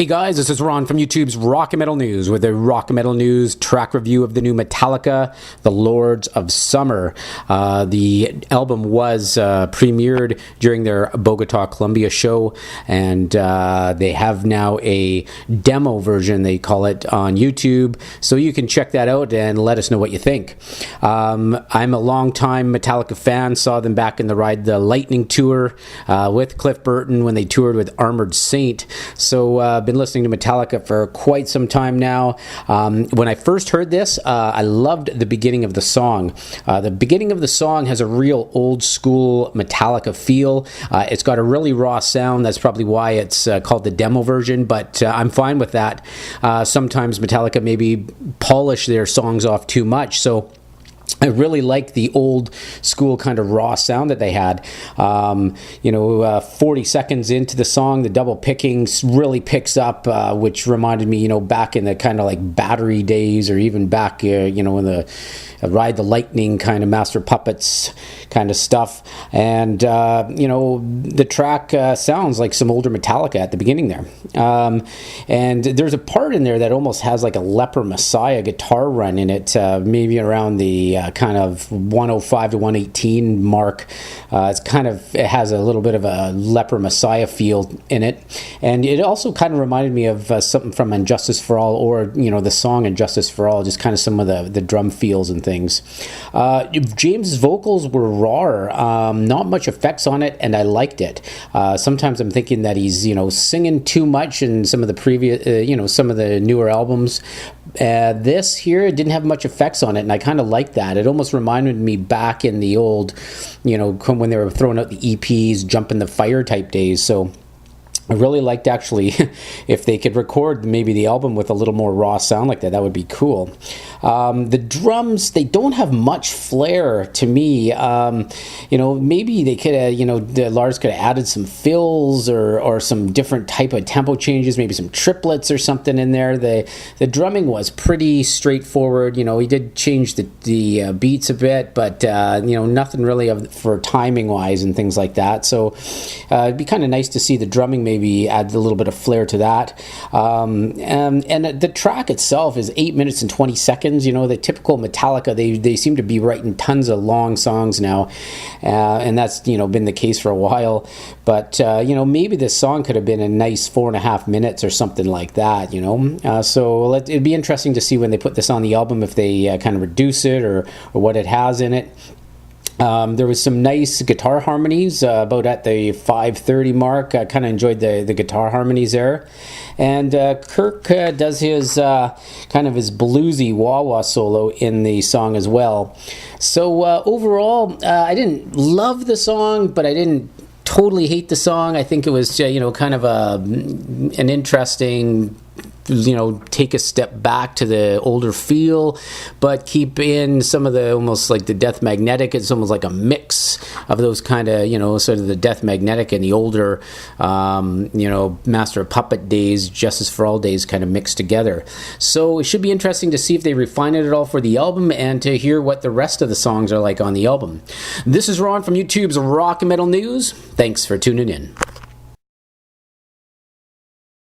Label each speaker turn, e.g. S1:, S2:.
S1: Hey guys, this is Ron from YouTube's Rock and Metal News with a Rock and Metal News track review of the new Metallica, The Lords of Summer. The album was premiered during their Bogota, Colombia show, and they have now a demo version, they call it, on YouTube, so you can check that out and let us know what you think. I'm a long-time Metallica fan, saw them back in the Ride the Lightning tour with Cliff Burton when they toured with Armored Saint, so been listening to Metallica for quite some time now. When I first heard this, I loved the beginning of the song. The beginning of the song has a real old school Metallica feel. It's got a really raw sound. That's probably why it's called the demo version, but I'm fine with that. Sometimes Metallica maybe polish their songs off too much, so I really like the old school kind of raw sound that they had. 40 seconds into the song, the double picking really picks up, which reminded me, back in the kind of like Battery days, or even back, in the Ride the Lightning kind of Master Puppets kind of stuff. And, the track sounds like some older Metallica at the beginning there. And there's a part in there that almost has like a Leper Messiah guitar run in it, maybe around the kind of 105 to 118 mark. It has a little bit of a Leper Messiah feel in it, and it also kind of reminded me of something from Injustice for All, or the song Injustice for All, just kind of some of the drum feels and things. James' vocals were raw, not much effects on it, and I liked it. Sometimes I'm thinking that he's singing too much in some of the previous some of the newer albums. This here, it didn't have much effects on it, and I kind of liked that. It almost reminded me back in the old, when they were throwing out the EPs, Jump in the Fire type days. So I really liked, actually, if they could record maybe the album with a little more raw sound like that would be cool. The drums, they don't have much flair to me. Maybe they could have, Lars could have added some fills or some different type of tempo changes, maybe some triplets or something in there. The drumming was pretty straightforward. He did change the beats a bit, but, nothing really for timing wise and things like that. So it'd be kind of nice to see the drumming maybe add a little bit of flair to that. And the track itself is 8 minutes and 20 seconds. The typical Metallica, they seem to be writing tons of long songs now, and that's been the case for a while. But maybe this song could have been a nice 4.5 minutes or something like that. So it'd be interesting to see when they put this on the album, if they kind of reduce it or what it has in it. There was some nice guitar harmonies about at the 5:30 mark. I kind of enjoyed the guitar harmonies there. And Kirk does his kind of his bluesy wah-wah solo in the song as well. So overall, I didn't love the song, but I didn't totally hate the song. I think it was kind of an interesting, take a step back to the older feel, but keep in some of the almost like the Death Magnetic. It's almost like a mix of those kind of, sort of the Death Magnetic and the older, Master of Puppet days, Justice for All days kind of mixed together. So it should be interesting to see if they refine it at all for the album, and to hear what the rest of the songs are like on the album. This is Ron from YouTube's Rock and Metal News. Thanks for tuning in.